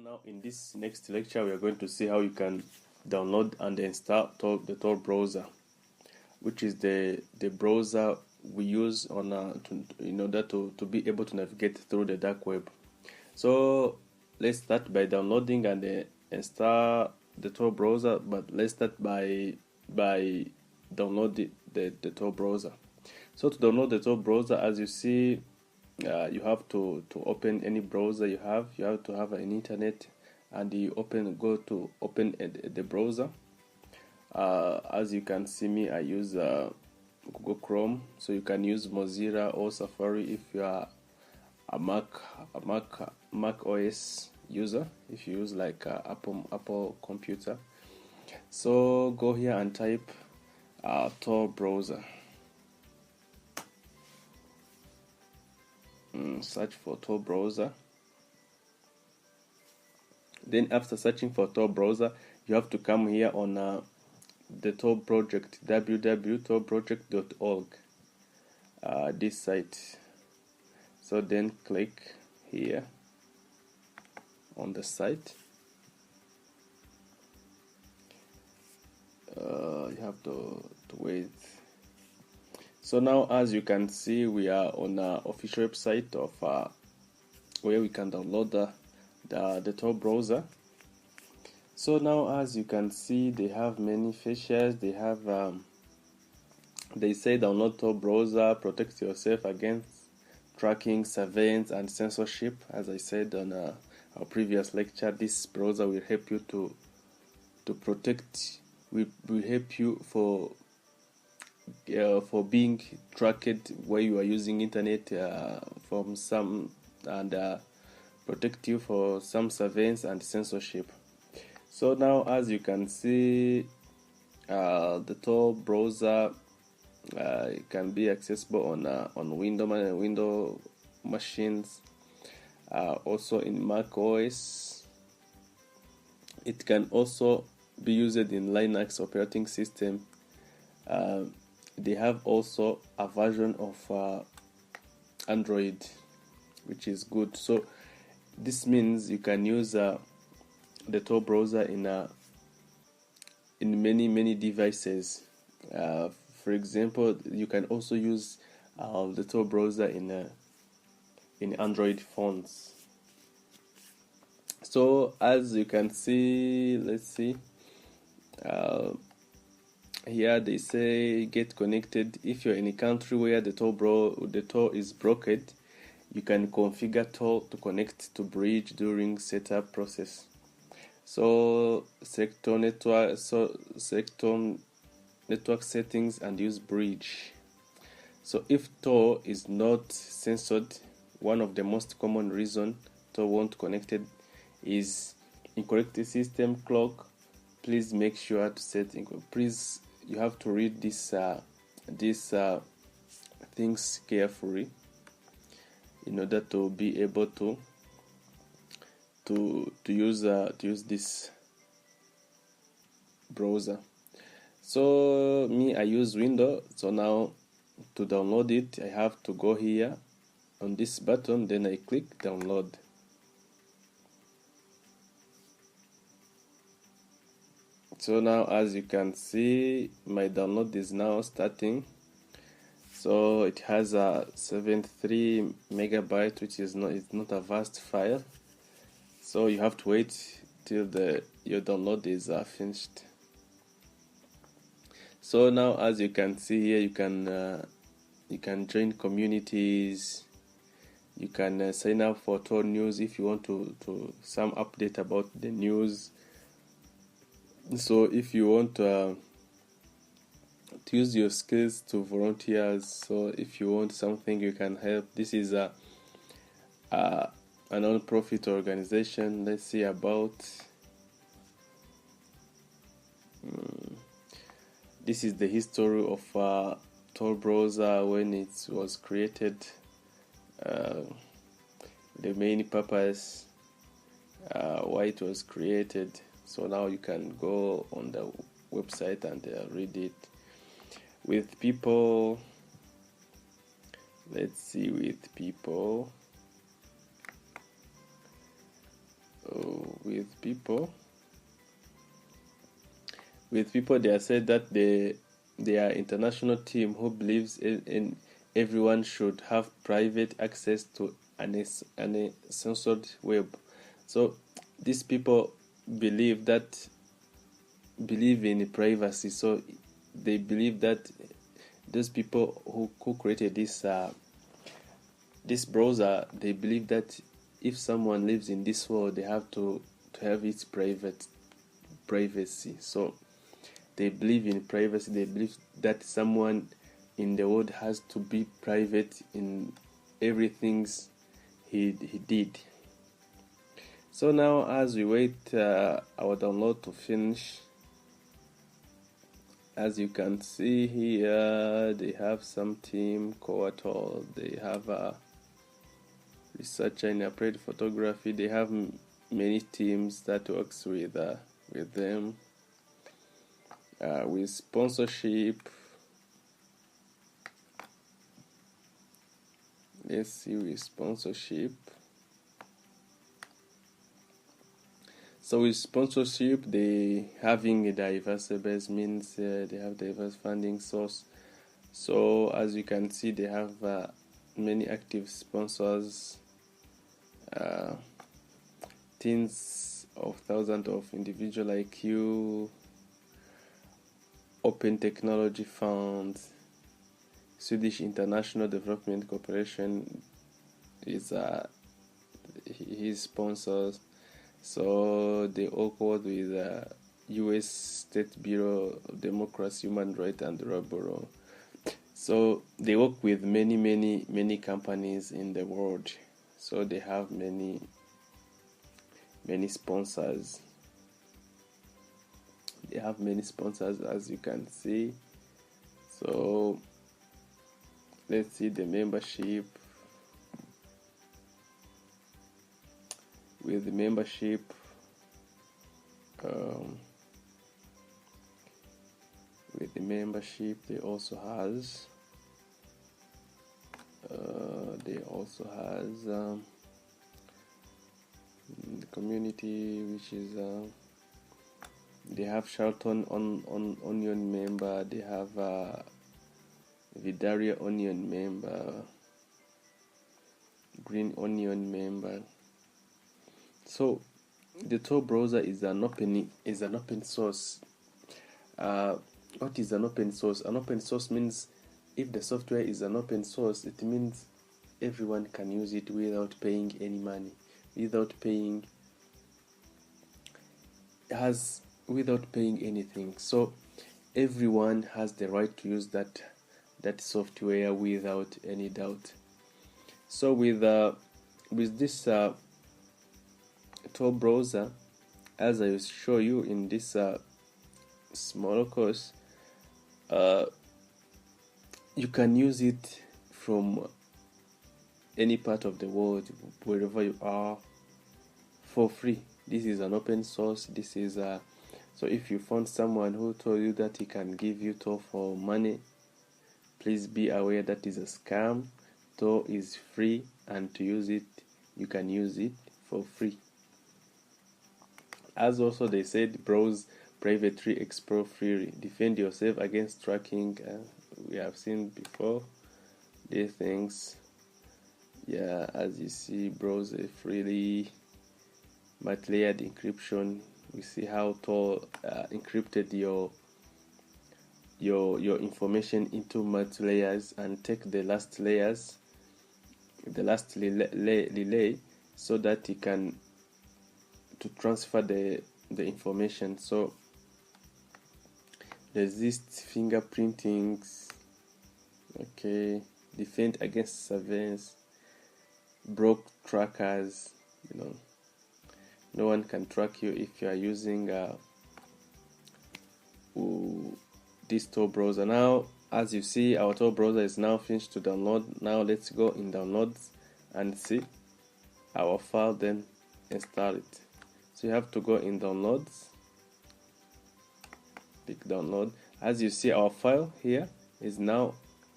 Now in this next lecture we are going to see how you can download and install the Tor browser, which is the browser we use on in order to be able to navigate through the dark web. So let's start by downloading and install the Tor browser, but let's start by downloading the Tor browser. So to download the Tor browser, as you see, you have to open any browser you have. You have to have an internet, and you go to open the browser. As you can see me, I use Google Chrome, so you can use Mozilla or Safari if you are a Mac OS user, if you use like Apple computer. So go here and type Tor browser. Search for Tor browser. Then after searching for Tor browser, you have to come here on the Tor Project, www.torproject.org, this site. So then click here on the site. You have to wait. So now, as you can see, we are on the official website of where we can download the Tor browser. So now, as you can see, they have many features. They have they say download Tor browser, protect yourself against tracking, surveillance, and censorship. As I said on our previous lecture, this browser will help you to protect. Will help you for being tracked where you are using internet from some, and protect you for some surveillance and censorship. So now, as you can see, the Tor browser can be accessible on Windows machines, also in Mac OS. It can also be used in Linux operating system. They have also a version of Android, which is good. So this means you can use the Tor browser in many devices. For example, you can also use the Tor browser in Android phones. So as you can see, let's see. Here they say get connected. If you're in a country where the Tor is broken, you can configure Tor to connect to bridge during setup process. So select network settings and use bridge. So if Tor is not censored, one of the most common reason Tor won't connected is incorrect system clock. Please make sure to set please. You have to read these things carefully in order to be able to use this browser. So me, I use Windows. So now to download it, I have to go here on this button. Then I click download. So now, as you can see, my download is now starting. So it has a 73 megabyte, which is not a vast file. So you have to wait till your download is finished. So now, as you can see here, you can join communities. You can sign up for Tor News if you want to some update about the news. So if you want to use your skills to volunteers, so if you want something you can help. This is a non-profit organization. Let's see about this is the history of Tor browser, when it was created, the main purpose, why it was created. So now you can go on the website and read it with people. Let's see, with people. Oh, with people. With people, they are said that they are international team who believes in everyone should have private access to an censored web. So these people believe in privacy. So they believe that those people who created this browser, they believe that if someone lives in this world, they have to have its privacy. So they believe in privacy. They believe that someone in the world has to be private in everything he did. So now, as we wait our download to finish, as you can see here, they have some team, Coatol, they have a researcher in applied photography. They have many teams that works with them. With sponsorship, let's see, with sponsorship. So with sponsorship, they having a diverse base means they have diverse funding source. So as you can see, they have many active sponsors, tens of thousands of individuals like you. Open Technology Fund, Swedish International Development Corporation is his sponsors. So they all work with U.S. State Bureau of Democracy, Human Rights, and Rubber. So they work with many companies in the world. So they have many sponsors. They have many sponsors, as you can see. So let's see the membership. With the membership, they also has the community, which is they have Charlton Onion member, they have Vidaria Onion member, Green Onion member. So the Tor browser is an open source. What is an open source? An open source means if the software is an open source, it means everyone can use it without paying any money, without paying anything. So everyone has the right to use that software without any doubt. So with this Tor browser, as I will show you in this small course, you can use it from any part of the world, wherever you are, for free. This is an open source. This is so if you found someone who told you that he can give you Tor for money, please be aware that is a scam. Tor is free, and to use it, you can use it for free. As also they said, browse privately, explore freely, defend yourself against tracking. We have seen before these things. Yeah, as you see, browse freely, multi-layered encryption. We see how Tor encrypted your information into multi-layers and take the last layers, the last relay, so that you can to transfer the information. So resist fingerprinting, okay, defend against surveillance, broke trackers. No one can track you if you are using this Tor browser. Now, as you see, our Tor browser is now finished to download. Now let's go in downloads and see our file, then install it. So you have to go in downloads, click download. As you see, our file here is now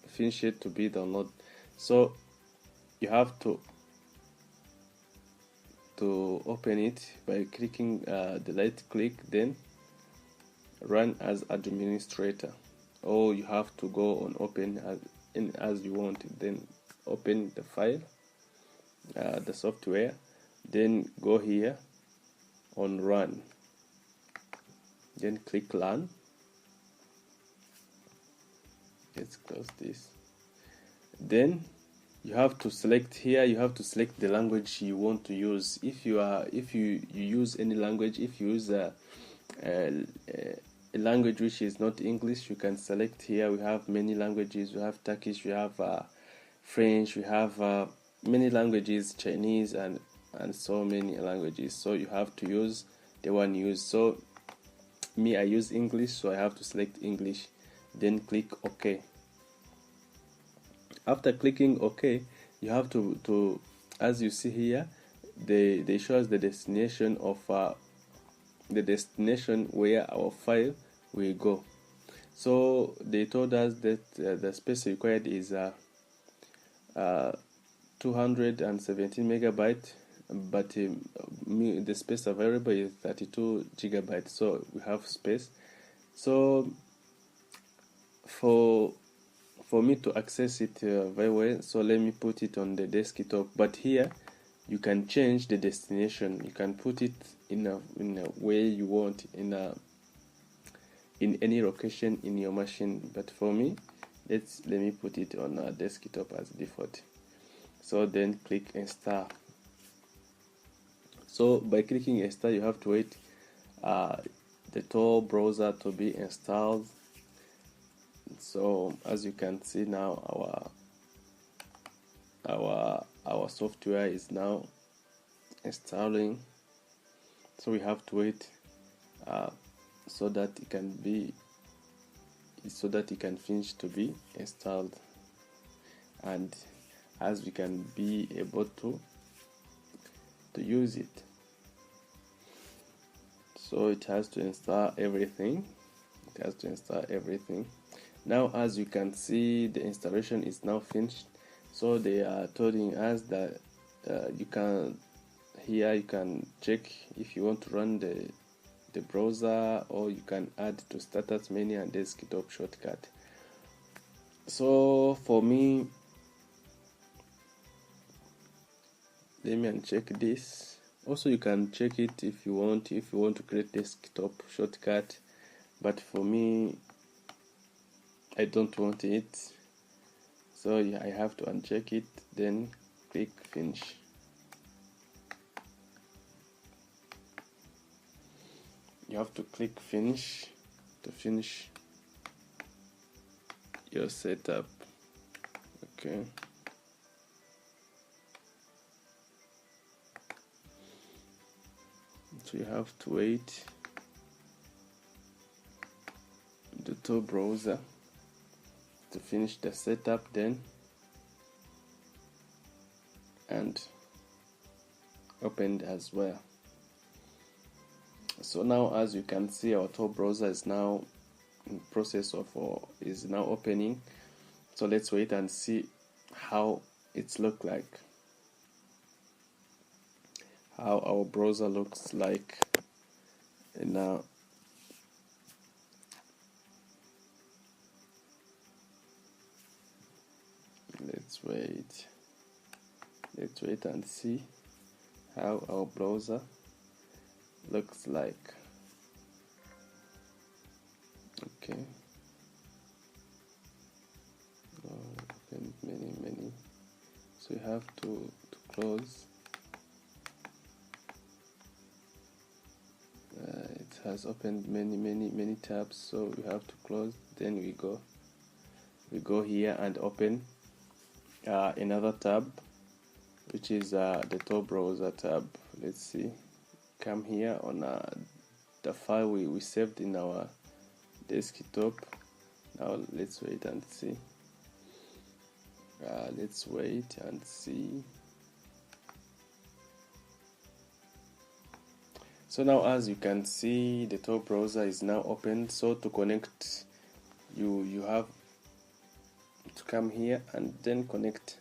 finished to be downloaded. So you have to to open it by clicking the right click, then run as administrator, or you have to go on open as you want it. Then open the file, the software, then go here on run, then click run. Let's close this. Then you have to select here, you have to select the language you want to use. If you use any language, if you use a language which is not English, you can select here. We have many languages. We have Turkish, we have French, we have many languages, Chinese, and so many languages. So you have to use the one you use. So me, I use English, so I have to select English, then click OK. After clicking OK, you have to as you see here, they show us the destination of the destination where our file will go. So they told us that the space required is 217 megabyte, but the space available is 32 gigabytes, so we have space. So for me to access it very well, so let me put it on the desktop. But here you can change the destination. You can put it in a way you want, in any location in your machine. But for me, let me put it on a desktop as default. So then click install. So by clicking install, you have to wait the Tor browser to be installed. So as you can see now, our software is now installing. So we have to wait so that it can finish to be installed, and as we can be able to use it. So it has to install everything. Now, as you can see, the installation is now finished. So they are telling us that you can check if you want to run the browser, or you can add to status menu and desktop shortcut. So for me, let me uncheck this. Also, you can check it if you want to create desktop shortcut, but for me, I don't want it, so I have to uncheck it, then click finish. You have to click finish to finish your setup. Okay. So you have to wait the Tor browser to finish the setup, then and opened as well. So now, as you can see, our Tor browser is now in process of is now opening. So let's wait and see how it's look like, how our browser looks like now. Let's wait and see how our browser looks like. Okay. Many. So you have to close. It has opened many tabs, so we have to close. Then we go here and open another tab, which is the Tor browser tab. Let's see. Come here on the file we saved in our desktop. Now let's wait and see. So now, as you can see, the Tor browser is now open. So to connect, you have to come here and then connect.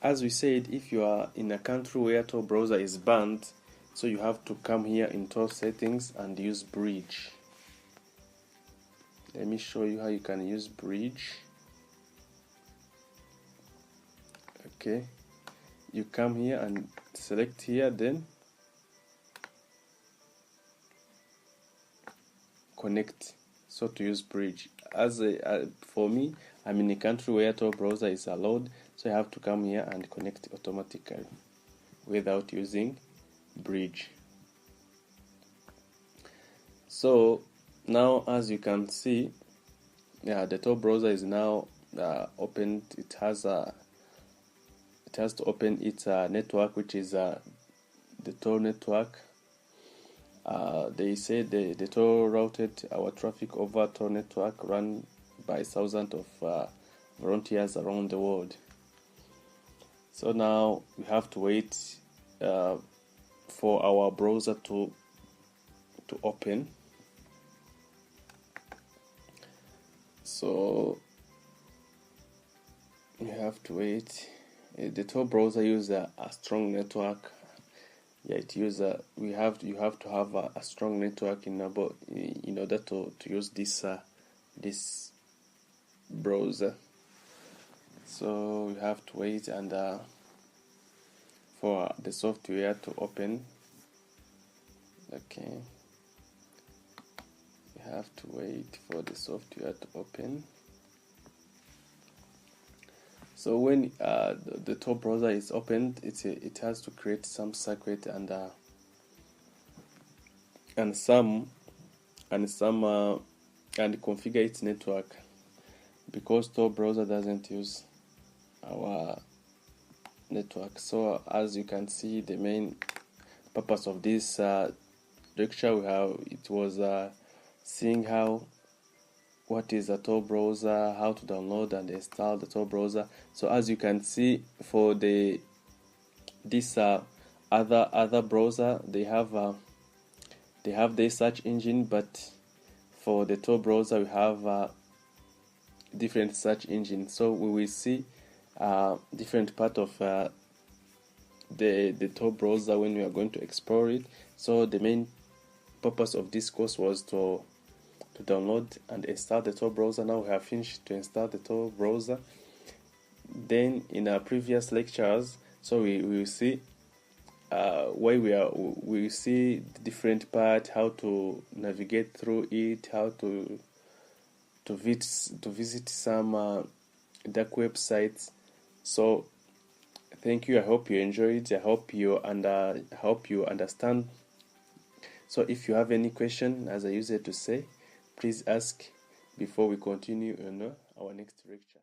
as we said, if you are in a country where Tor browser is banned, so you have to come here in Tor settings and use bridge. Let me show you how you can use bridge. Okay, you come here and select here, then connect. So to use bridge, for me, I'm in a country where Tor browser is allowed, so I have to come here and connect automatically without using bridge. So now, as you can see, the Tor browser is now opened. It has to open its network, which is the Tor network. They say the Tor routed our traffic over Tor network run by thousands of volunteers around the world. So now we have to wait for our browser to open. So we have to wait. The Tor browser uses a strong network. Yeah, you have to have a strong network in order to use this browser. So we have to wait and for the software to open. Okay, we have to wait for the software to open. So when the Tor browser is opened, it has to create some circuit and configure its network, because Tor browser doesn't use our network. So as you can see, the main purpose of this lecture was seeing what is a Tor browser, how to download and install the Tor browser. So as you can see, for this other browser, they have their search engine, but for the Tor browser we have different search engine. So we will see different part of the Tor browser when we are going to explore it. So the main purpose of this course was to download and install the Tor browser. Now we have finished to install the Tor browser. Then in our previous lectures, so we will see we will see the different part, how to navigate through it, how to visit some dark websites. So thank you. I hope you enjoyed. I hope you understand. So if you have any question, as I used to say, please ask before we continue on our next lecture.